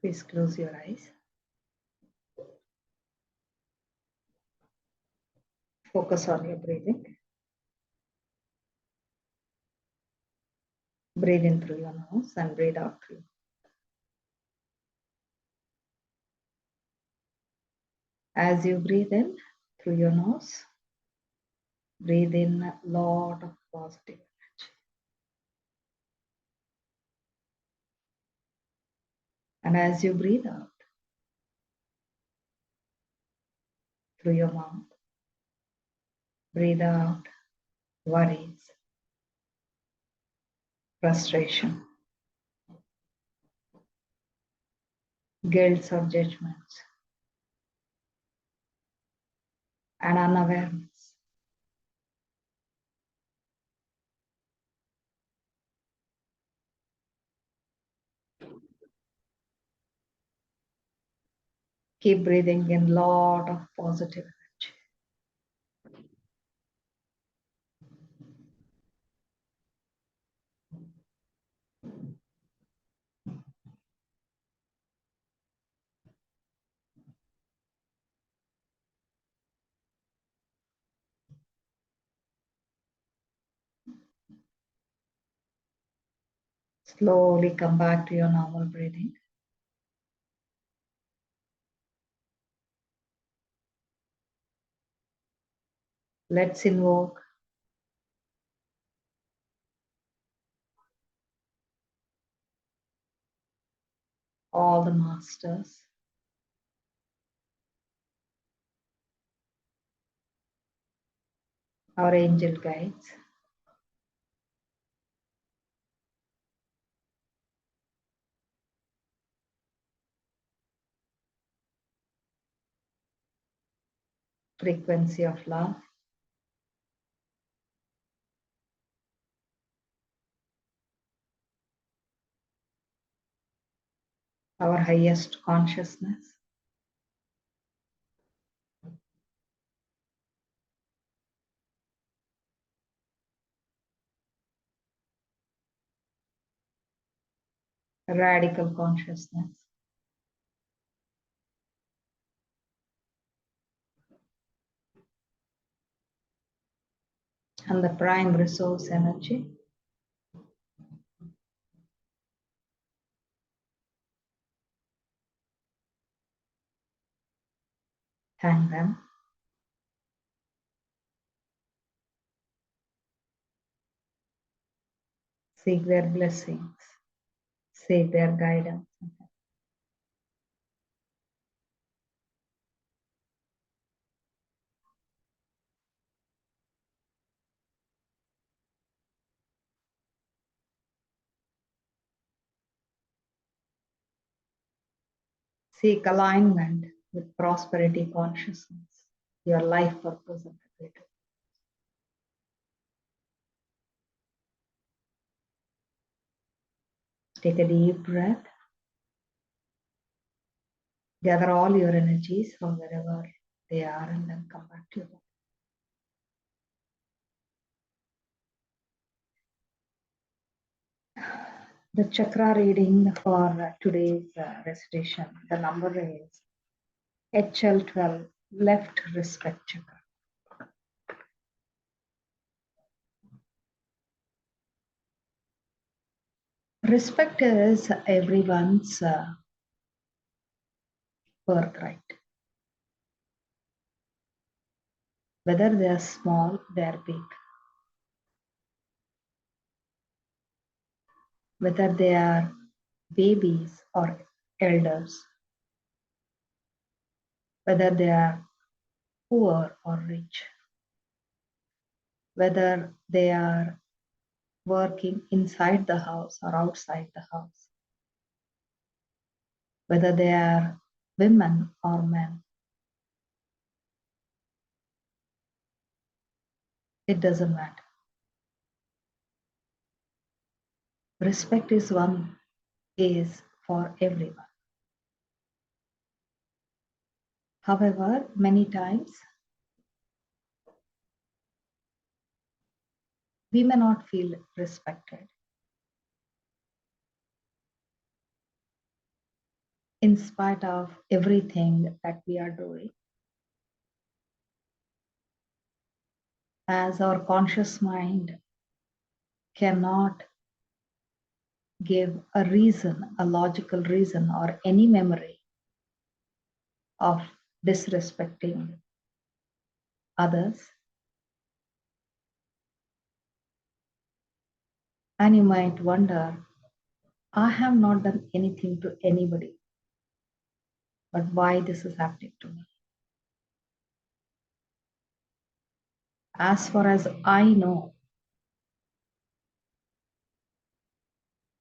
Please close your eyes. Focus on your breathing. Breathe in through your nose and breathe out through. As you breathe in through your nose, breathe in a lot of positive energy. And as you breathe out through your mouth, breathe out worries, frustration, guilt or judgments, and unawareness. Keep breathing in a lot of positive energy. Slowly come back to your normal breathing. Let's invoke all the masters, our angel guides, frequency of love, our highest consciousness, radical consciousness, and the prime resource energy. Thank them. Seek their blessings. Seek their guidance. Seek alignment with prosperity consciousness, your life purpose and greater. Take a deep breath. Gather all your energies from wherever they are and then come back to your body. The chakra reading for today's recitation, the number is HL12, left respect chakra. Respect is everyone's birthright. Whether they are small, they are big. Whether they are babies or elders. Whether they are poor or rich. Whether they are working inside the house or outside the house. Whether they are women or men. It doesn't matter. Respect is for everyone. However, many times we may not feel respected. in spite of everything that we are doing, as our conscious mind cannot give a reason, a logical reason, or any memory of disrespecting others. And you might wonder, I have not done anything to anybody, but why this is happening to me? As far as I know,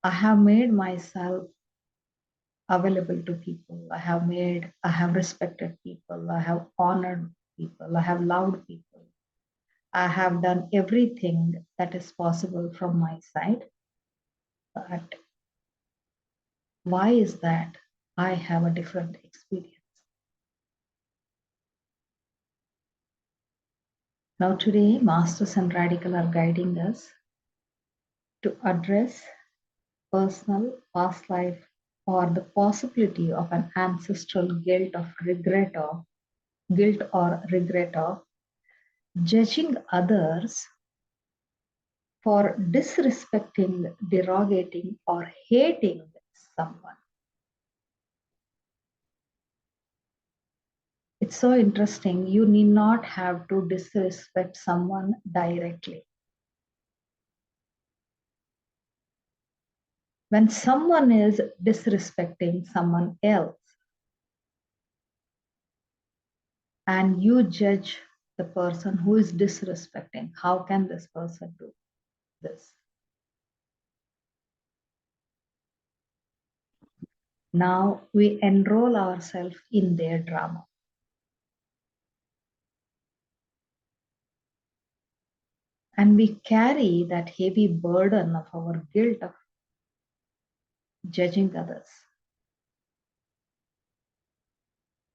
I have made myself available to people. I have respected people. I have honored people. I have loved people. I have done everything that is possible from my side. But why is that I have a different experience? Now, today, Masters and Radical are guiding us to address personal past life or the possibility of an ancestral guilt or regret of judging others for disrespecting, derogating, or hating someone. It's so interesting. You need not have to disrespect someone directly. When someone is disrespecting someone else and you judge the person who is disrespecting, how can this person do this? Now we enroll ourselves in their drama. And we carry that heavy burden of our guilt of judging others.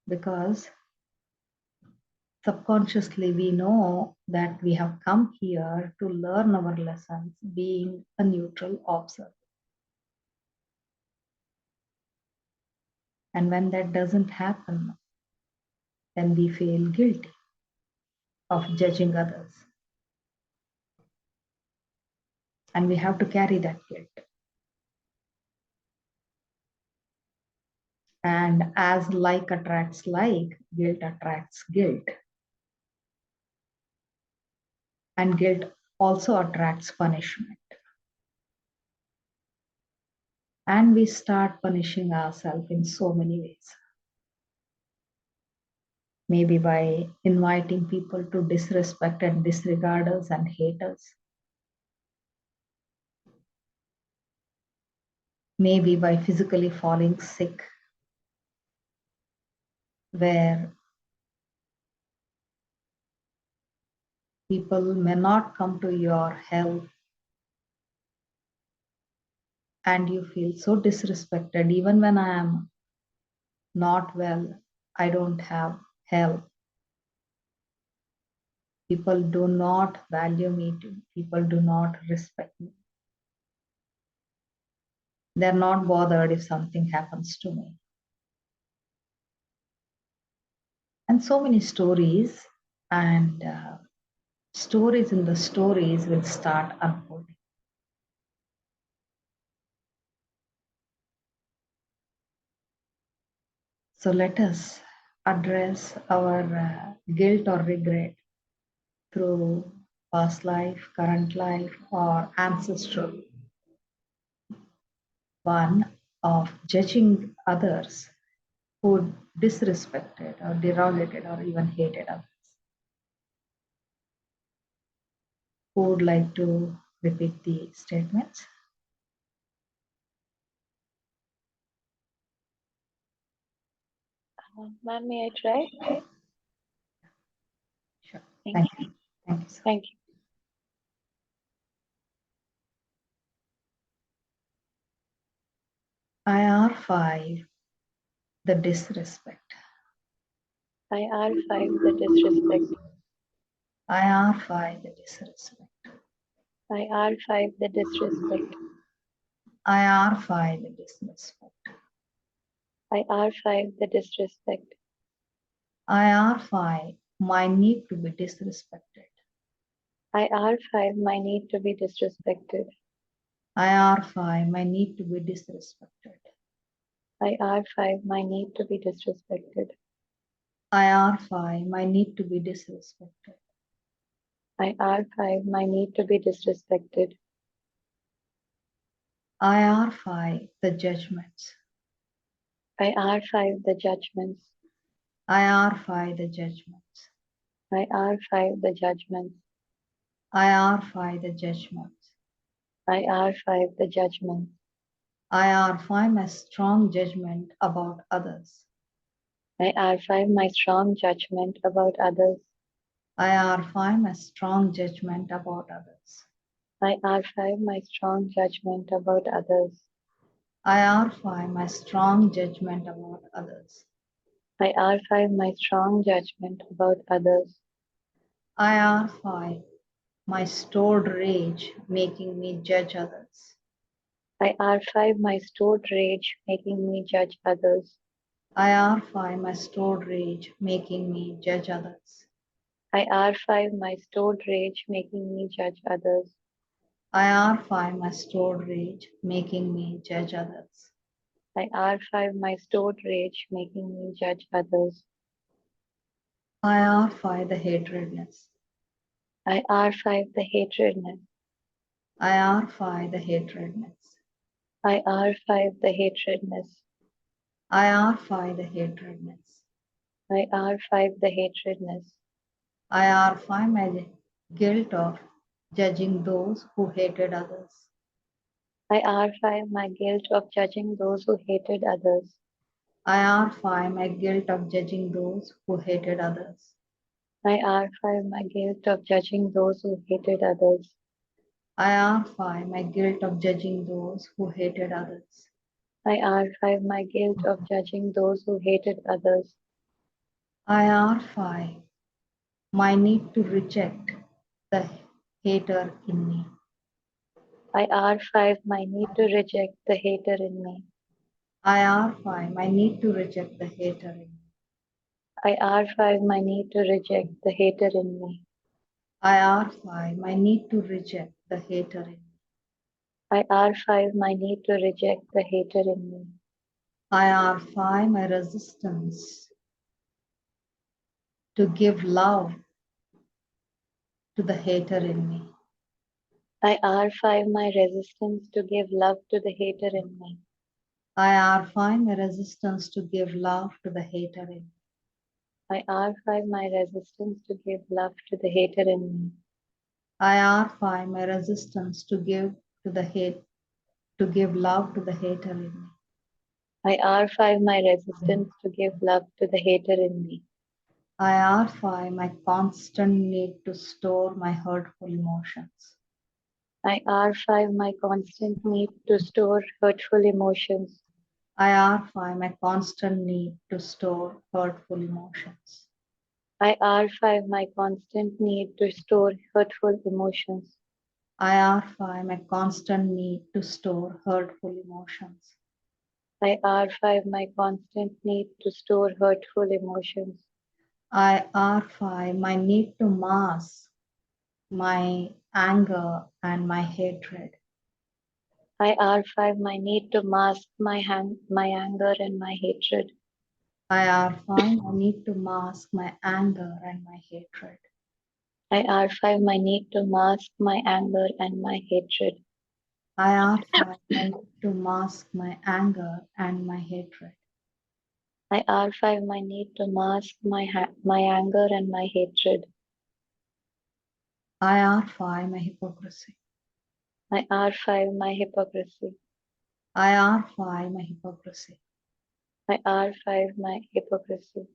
Because subconsciously we know that we have come here to learn our lessons being a neutral observer. And when that doesn't happen, then we feel guilty of judging others. And we have to carry that guilt. And as like attracts like, guilt attracts guilt. And guilt also attracts punishment. And we start punishing ourselves in so many ways. Maybe by inviting people to disrespect and disregard us and hate us. Maybe by physically falling sick, where people may not come to your help and you feel so disrespected. Even when I am not well, I don't have help. People do not value me, people do not respect me. They're not bothered if something happens to me. And so many stories and stories in the stories will start unfolding. So let us address our guilt or regret through past life, current life, or ancestral one of judging others who disrespected or derogated or even hated others. Who would like to repeat the statements? Ma'am, may I try? Sure. Thank Thank you. Thank you, sir. Thank you. IR5, the disrespect. IR5, the disrespect. IR5, the disrespect. IR5, the disrespect. IR5, the disrespect. I R5 the disrespect. I R5 my need to be disrespected. I R5 my need to be disrespected. I R5 my need to be disrespected. I R5 my need to be disrespected. I R5 my need to be disrespected. I R5 my need to be disrespected. I R5 the judgments. I R5 the judgments. I R5 the judgments. I R5 the judgments. I R5 the judgments. I R5 the judgments. I R5 my strong judgment about others. I R5 my strong judgment about others. I R5 my strong judgment about others. I R5 my strong judgment about others. I R5 my strong judgment about others. I R5 my strong judgment about others. I R5 my stored rage making me judge others. I R5 my stored rage making me judge others. I R5 my stored rage making me judge others. I R5 my stored rage making me judge others. I R5 my stored rage making me judge others. I R5 my stored rage making me judge others. I R5 the hatredness. I R5 the hatredness. I R5 the hatredness. I R5 the hatredness. I R5 the hatredness. I R5 the hatredness. I R5 my guilt of judging those who hated others. I R5 my guilt of judging those who hated others. I R5 my guilt of judging those who hated others. I R5 my guilt of judging those who hated others. I R5 my guilt of judging those who hated others. I R5 my guilt of judging those who hated others. I R5 my need to reject the hater in me. I R5 my need to reject the hater in me. I R5 my need to reject the hater in me. I R5 my need to reject the hater in me. I R5 my need to reject the hater in me. I R5 my need to reject the hater in me. I R5 my resistance to give love to the hater in me. I R5 my resistance to give love to the hater in me. I R5 my resistance to give love to the hater in me. I R5 my resistance to give love to the hater in me. I R5 my resistance to give love to the hater in me. I R5 my resistance to give love to the hater in me. I R5 my constant need to store my hurtful emotions. I R5 my constant need to store hurtful emotions. I R5 my constant need to store hurtful emotions. I R5 my constant need to store hurtful emotions. I R5 my constant need to store hurtful emotions. I R5 my constant need to store hurtful emotions. I R5 my need to mask my anger and my hatred. I R5 my need to mask my anger and my hatred. I R5 my need to mask my anger and my hatred. I R5 my need to mask my anger and my hatred. I R5 my need to mask my anger and my hatred. I R5 my need to mask my anger and my hatred. I R5 my hypocrisy. I R5 my hypocrisy. I R5 my hypocrisy. I R5 my hypocrisy.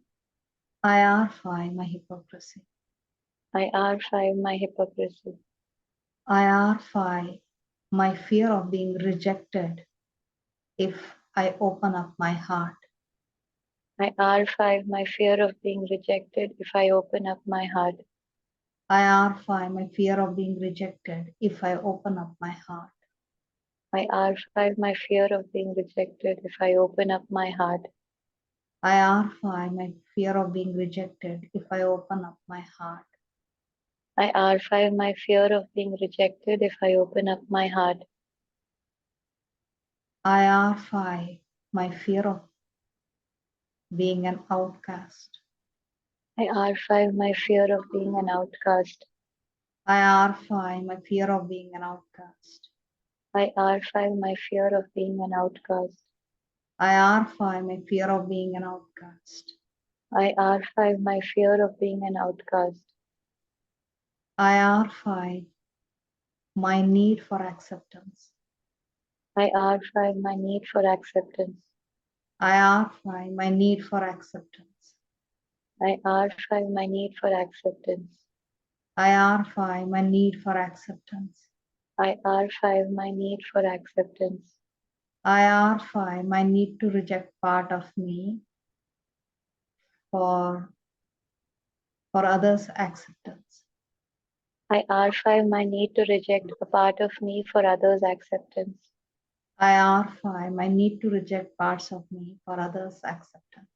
I R5 my hypocrisy. I R5 my hypocrisy. I R5 my fear of being rejected if I open up my heart. I R5 my fear of being rejected if I open up my heart. I R5 my fear of being rejected if I open up my heart. I R5 my fear of being rejected if I open up my heart. I R5 my fear of being rejected if I open up my heart. I R5 my fear of being rejected if I open up my heart. I R5 my fear of being an outcast. I R5 my fear of being an outcast. I R5 my fear of being an outcast. I R5 my fear of being an outcast. I R5 my fear of being an outcast. I R5 my fear of being an outcast. I R5 my need for acceptance. I R5 my need for acceptance. I R5 my need for acceptance. I R5 my need for acceptance. I R5 my need for acceptance. I R5 my need for acceptance. I R5 my need to reject part of me for others' acceptance. I R5 my need to reject a part of me for others' acceptance. I R5 my need to reject parts of me for others' acceptance.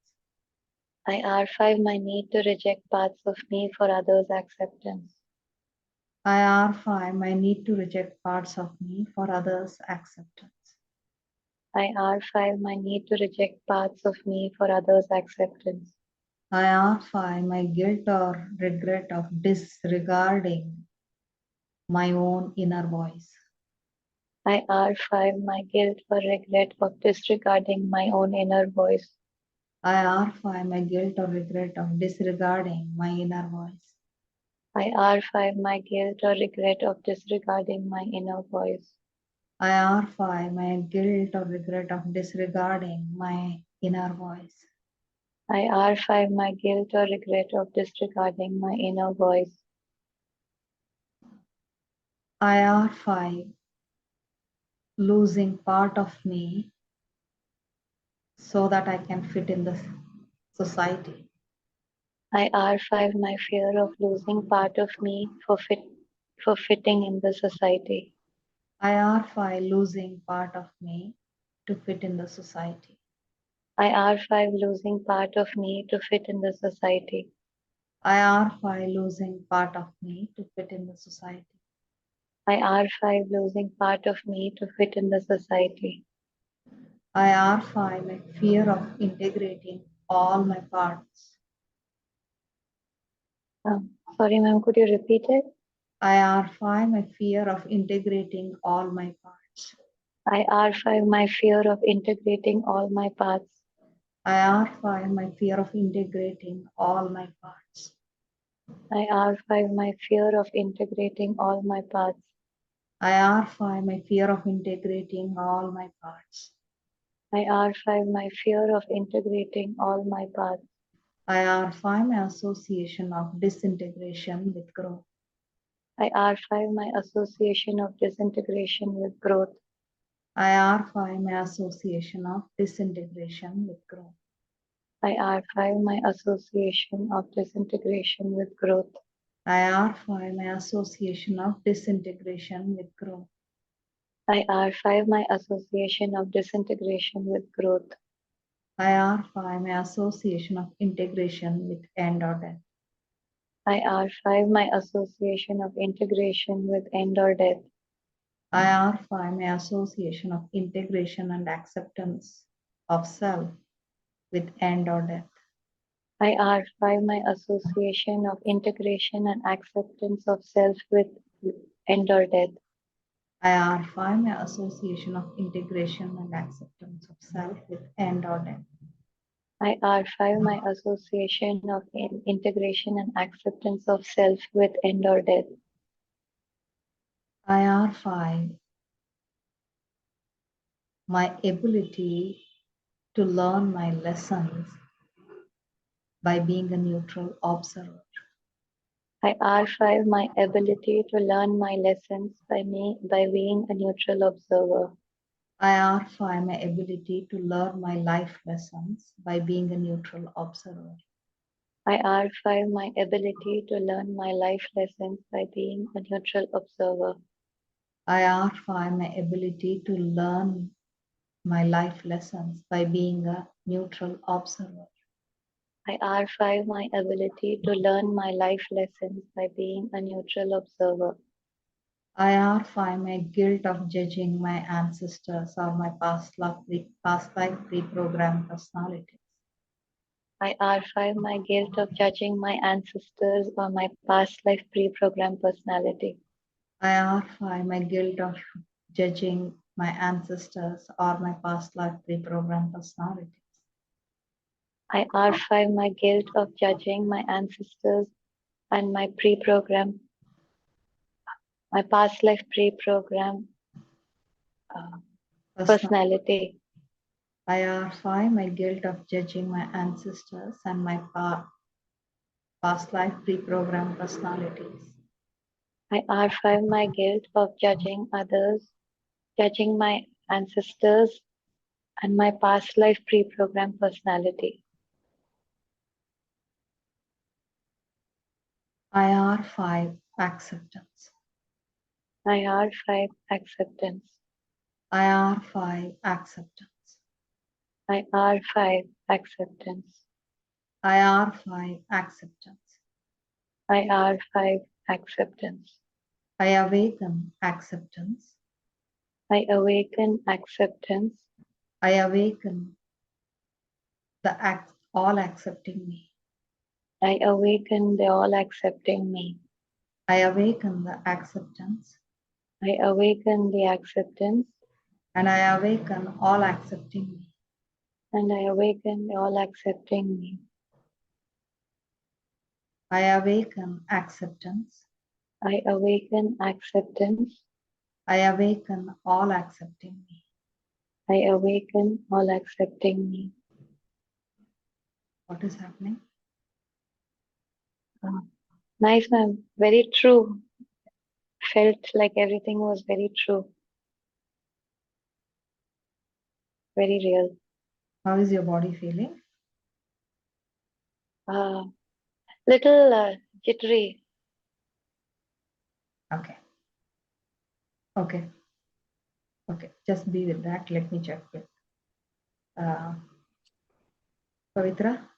I R5 my need to reject parts of me for others' acceptance. I R5 my need to reject parts of me for others' acceptance. I R5 my need to reject parts of me for others' acceptance. I R5 my guilt or regret of disregarding my own inner voice. I R5 my guilt or regret of disregarding my own inner voice. I R5 my guilt or regret of disregarding my inner voice. I R5 my guilt or regret of disregarding my inner voice. I R5 my guilt or regret of disregarding my inner voice. I R5 my guilt or regret of disregarding my inner voice. I R5 losing part of me so that I can fit in the society. I R5 my fear of losing part of me for fitting in the society. I R5 losing part of me to fit in the society. I R5 losing part of me to fit in the society. I R5 losing part of me to fit in the society. I R5 losing part of me to fit in the society. I R5 my fear of integrating all my parts. Sorry, ma'am, could you repeat it? I R5 my fear of integrating all my parts. I R5 my fear of integrating all my parts. I R5 my fear of integrating all my parts. I R5 my fear of integrating all my parts. I R5 my fear of integrating all my parts. I R5 my fear of integrating all my parts. I R5 my association of disintegration with growth. I R5 my association of disintegration with growth. I R5 my association of disintegration with growth. I R5 my association of disintegration with growth. I R5 my association of disintegration with growth. I R5 my association of disintegration with growth. I R5 my association of integration with end or death. I R5 my association of integration with end or death. I R5 my association of integration and acceptance of self with end or death. I R5 my association of integration and acceptance of self with end or death. I R5 my association of integration and acceptance of self with end or death. I R5 my association of integration and acceptance of self with end or death. I R5 my ability to learn my lessons by being a neutral observer. I R5 my ability to learn my lessons by being a neutral observer. I R5 my ability to learn my life lessons by being a neutral observer. I R5 my ability to learn my life lessons by being a neutral observer. I R5 my ability to learn my life lessons by being a neutral observer. I R5 my ability to learn my life lessons by being a neutral observer. I R5 my guilt of judging my ancestors or my past life pre-programmed personalities. I R5 my guilt of judging my ancestors or my past life pre-programmed personality. I R5 my guilt of judging my ancestors or my past life pre-programmed personalities. I R5 my guilt of judging my ancestors and my pre-program, my past life pre-program personality. I R5 my guilt of judging my ancestors and my past life pre-programmed personalities. I R5 my guilt of judging others, judging my ancestors and my past life pre-programmed personality. I R5 acceptance. I R5 acceptance. I R5 acceptance. I R5 acceptance. I R5 acceptance. I R5 acceptance. I awaken acceptance. I awaken acceptance. I awaken all accepting me. I awaken the all accepting me. I awaken the acceptance. I awaken the acceptance. And I awaken all accepting me. And I awaken the all accepting me. I awaken acceptance. I awaken acceptance. I awaken all accepting me. I awaken all accepting me. What is happening? Nice, ma'am. Very true. Felt like everything was very true. Very real. How is your body feeling? Little jittery. Okay. Okay. Okay. Just be with that. Let me check with Pavitra.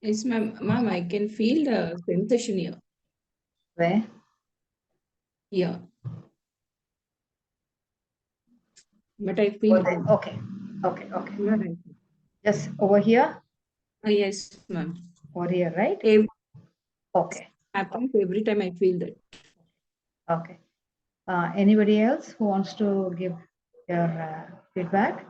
Yes, ma'am. Ma'am, I can feel the sensation here. Where? Yeah. But I feel good. Okay. Okay. Okay. Yeah, right. Just over here? Yes, ma'am. Over here, right? Okay. Happens every time I feel that. Okay. Anybody else who wants to give your feedback?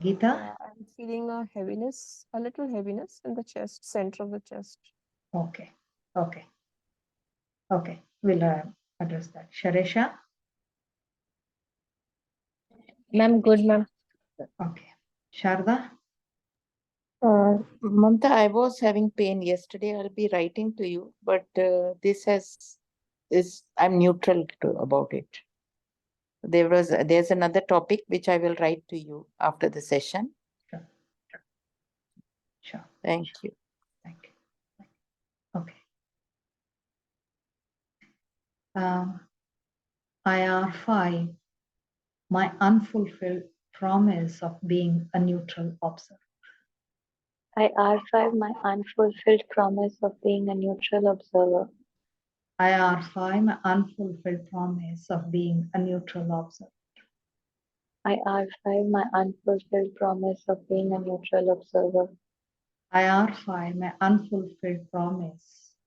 Geeta? I'm feeling a heaviness, a little heaviness in the chest, center of the chest. Okay. Okay. Okay. We'll address that. Sharesha? Ma'am, good ma'am. Okay. Sharda? Mamta, I was having pain yesterday. I'll be writing to you, but I'm neutral about it. There's another topic which I will write to you after the session. Sure. Sure. Thank you. Thank you. Okay. IR5, my unfulfilled promise of being a neutral observer. I R5 my unfulfilled promise of being a neutral observer. IR5, my unfulfilled promise of being a neutral observer. I R5 my unfulfilled promise of being a neutral observer. IR5, my unfulfilled promise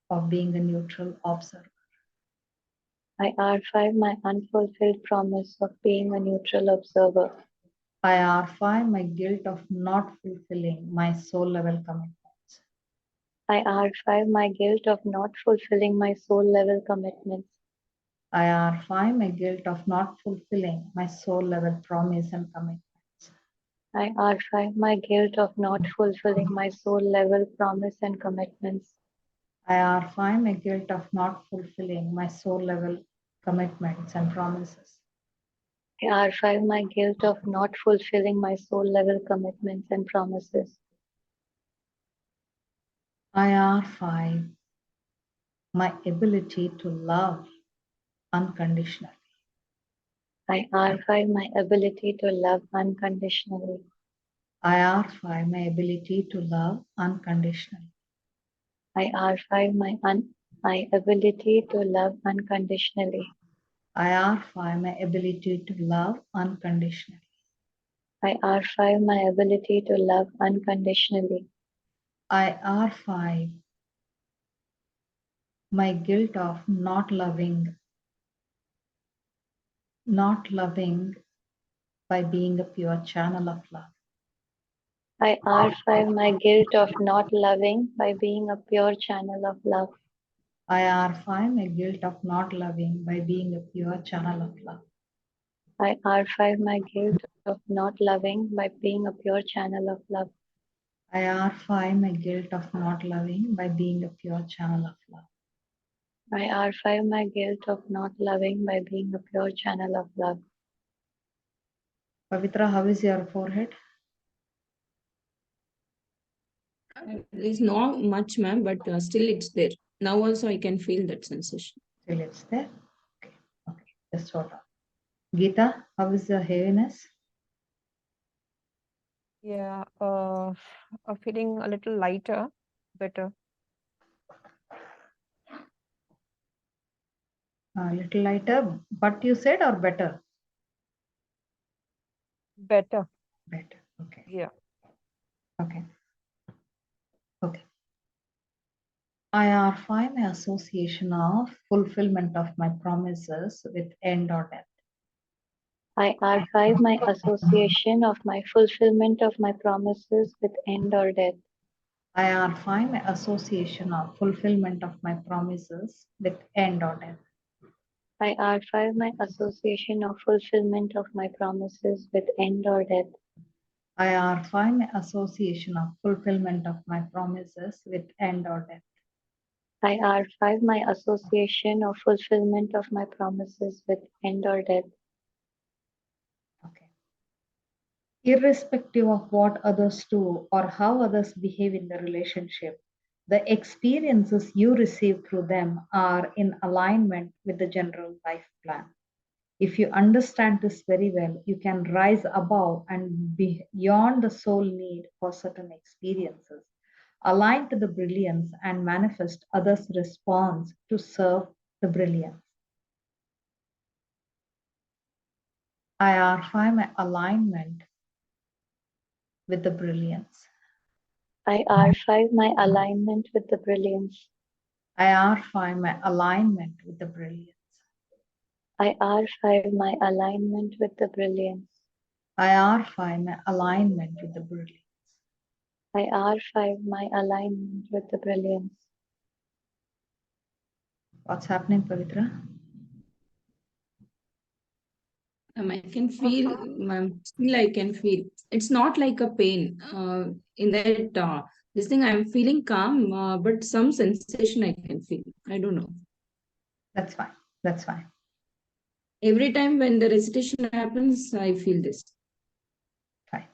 of being a neutral observer. I R5 my unfulfilled promise of being a neutral observer. IR5, my guilt of not fulfilling my soul level commitments. I R5 my guilt of not fulfilling my soul level commitments. IR5, my guilt of not fulfilling my soul level promise and commitments. I R5 my guilt of not fulfilling my soul level promise and commitments. IR5, my guilt of not fulfilling my soul level commitments and promises. I R5 my guilt of not fulfilling my soul level commitments and promises. IR5, my ability to love unconditionally. I R5 my ability to love unconditionally. I R5 my ability to love unconditionally. I R5 my ability to love unconditionally. I R5 my ability to love unconditionally. I R5 my ability to love unconditionally. I R5 my guilt of not loving by being a pure channel of love. I R5 my guilt of not loving by being a pure channel of love. I R5 my guilt of not loving by being a pure channel of love. I R5 my guilt of not loving by being a pure channel of love. I R5 my guilt of not loving by being a pure channel of love. I R5 my guilt of not loving by being a pure channel of love. Pavitra, how is your forehead? It's not much, ma'am, but still it's there. Now also I can feel that sensation. Still it's there? Okay, okay, just hold on. Geeta, how is the heaviness? Yeah, feeling a little lighter, better. A little lighter, but you said or better? Better. Better, okay, Yeah. okay, okay. I R5 my association of fulfillment of my promises with end or death. I R5 my association of my fulfillment of my promises with end or death. I R5 my association of fulfillment of my promises with end or death. I R5 my association of fulfillment of my promises with end or death. I R5 my association of fulfillment of my promises with end or death. I R5 my association of fulfillment of my promises with end or death. Okay. Irrespective of what others do or how others behave in the relationship, the experiences you receive through them are in alignment with the general life plan. If you understand this very well, you can rise above and beyond the soul need for certain experiences, align to the brilliance, and manifest others' response to serve the brilliance. I find my alignment with the brilliance. I R5 my alignment with the brilliance. I find my alignment with the brilliance. I R5 my alignment with the brilliance. I find my alignment with the brilliance. I R5 my alignment with the brilliance. What's happening, Pavitra? I can feel, still I can feel. It's not like a pain. In that, this thing I'm feeling calm, but some sensation I can feel. I don't know. That's fine. That's fine. Every time when the recitation happens, I feel this. Fine.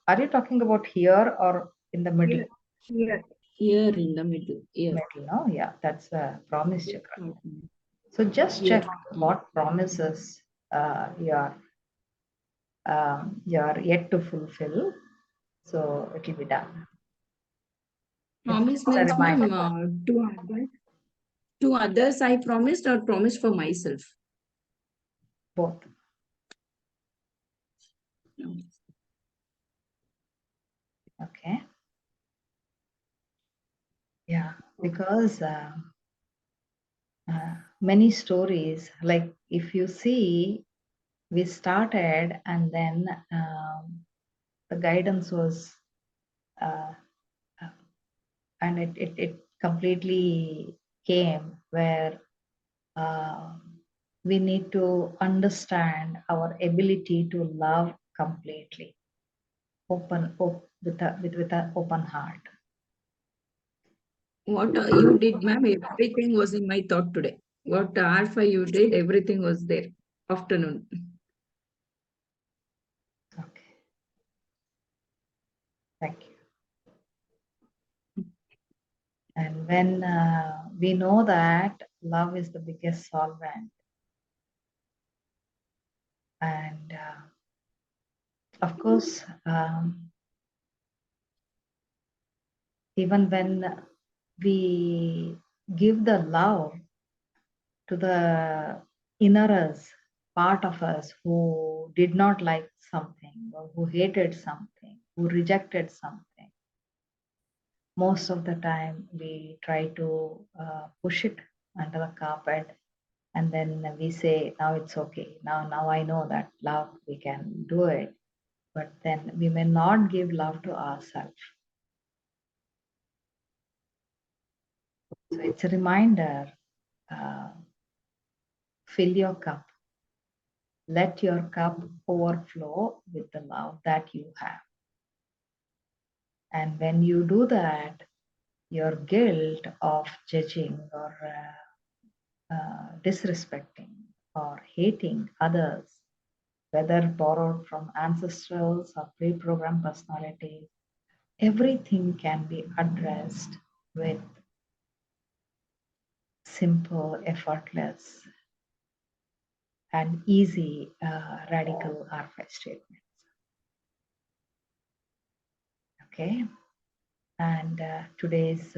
Are you talking about here or in the middle? Here in the middle. Here. Middle, no? Yeah, that's a promise chakra. So just check what promises you're yet to fulfill. So it will be done. Promise It's a means, reminder. ma'am, to others I promised or promised for myself. Both. Okay. Yeah, because many stories, like if you see, we started and then the guidance was, uh, and it completely came where we need to understand our ability to love completely, with an open heart. What you did, ma'am, everything was in my thought today. What R5 you did, everything was there. Afternoon. Okay. Thank you. And when we know that love is the biggest solvent, and of course, even when we give the love to the inner us, part of us who did not like something, or who hated something, who rejected something, most of the time we try to push it under the carpet, and then we say, now it's okay, now I know that love, we can do it. But then we may not give love to ourselves. So it's a reminder, fill your cup, let your cup overflow with the love that you have. And when you do that, your guilt of judging or disrespecting or hating others, whether borrowed from ancestrals or pre-programmed personalities, everything can be addressed with simple, effortless, and easy Redikall R5 statements. Okay, and today's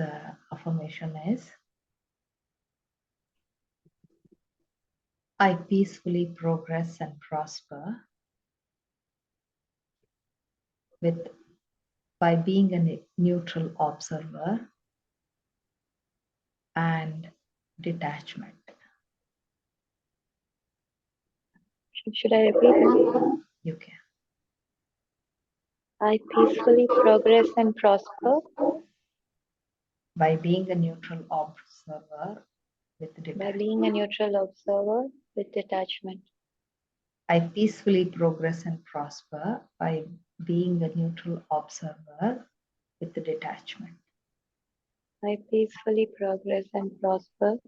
affirmation is, I peacefully progress and prosper by being a neutral observer and detachment. Should I repeat? You can. I peacefully progress and prosper By being a neutral observer with by detachment. being a neutral observer with detachment. I peacefully progress and prosper by being a neutral observer with detachment. I peacefully progress and prosper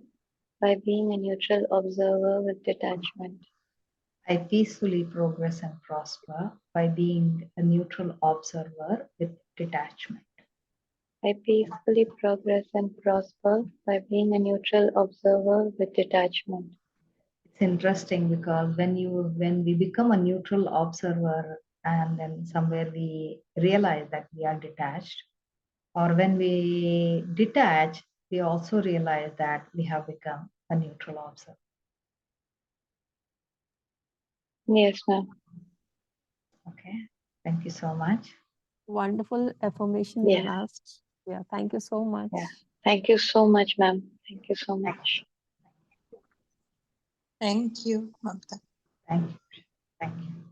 by being a neutral observer with detachment. I peacefully progress and prosper by being a neutral observer with detachment. I peacefully progress and prosper by being a neutral observer with detachment. It's interesting because when we become a neutral observer and then somewhere we realize that we are detached, or when we detach, we also realize that we have become a neutral observer. Yes, ma'am. Okay, thank you so much. Wonderful affirmation, Yeah. last. Yeah, thank you so much. Yeah. Thank you so much, ma'am. Thank you so much. Thank you, Mamta. Thank you. Thank you.